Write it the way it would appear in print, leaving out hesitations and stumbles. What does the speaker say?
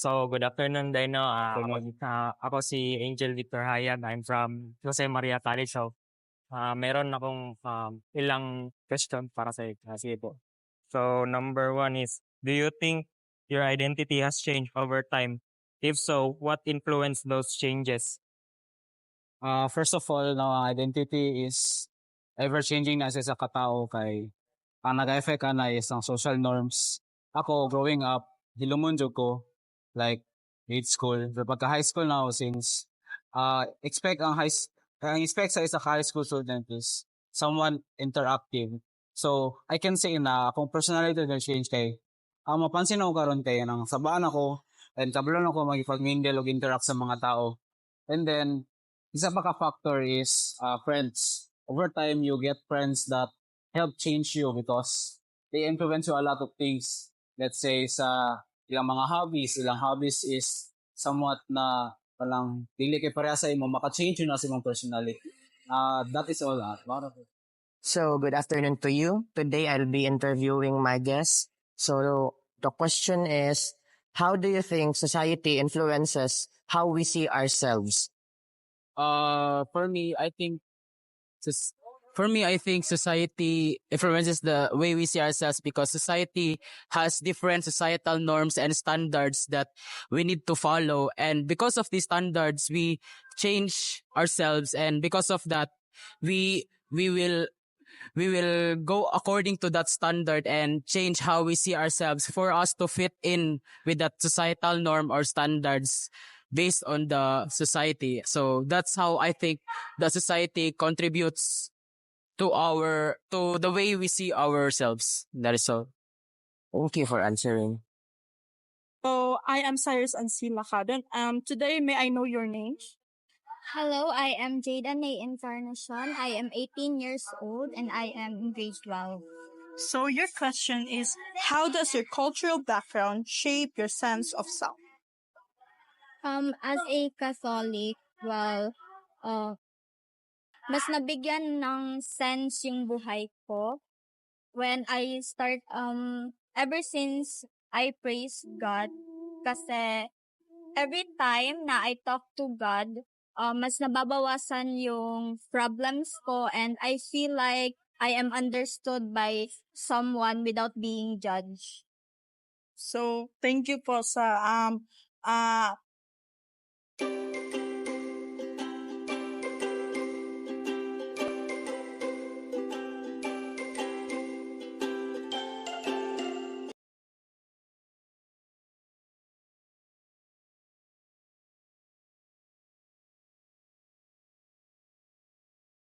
So, good afternoon, Dino. Ako si Angel Victor Hayag. I'm from Jose Maria College. So, meron akong ilang question para sa iyo. Sige po. So, number one is, do you think your identity has changed over time? If so, what influenced those changes? First of all, na identity is ever-changing na sa isa ka tao kay ang nag-affect ka na is ang social norms. Ako, growing up, hilumon jud ko, like, grade school. Pero pagka high school na ako, since ang expect sa isa ka high school student is someone interactive. So, I can say na kung personality na change kay, ang mapansin ako karon kay nang sabaan ako, and kabalon ako magipag-mingle o interact sa mga tao. And then, isa pa ka-factor is friends. Over time, you get friends that help change you because they influence you a lot of things. Let's say sa ilang mga hobbies, ilang hobbies is somewhat na palang dili kay pareha sa imo, maka-change yun na sa imong personality. That is all. So, good afternoon to you. Today, I'll be interviewing my guest. So, the question is, how do you think society influences how we see ourselves? For me, I think society influences the way we see ourselves because society has different societal norms and standards that we need to follow. And because of these standards, we change ourselves. And because of that, we will go according to that standard and change how we see ourselves for us to fit in with that societal norm or standards based on the society. So that's how I think the society contributes to the way we see ourselves. That is all. Thank you for answering. So, I am Cyrus Ansila Kaden. Today, may I know your name? Hello, I am Jada Nay Encarnacion. I am 18 years old and I am in grade 12. So, your question is, how does your cultural background shape your sense of self? As a Catholic, mas nabigyan ng sense yung buhay ko when I start, ever since I praise God, kasi every time na I talk to God, mas nababawasan yung problems ko and I feel like I am understood by someone without being judged. So, thank you po sa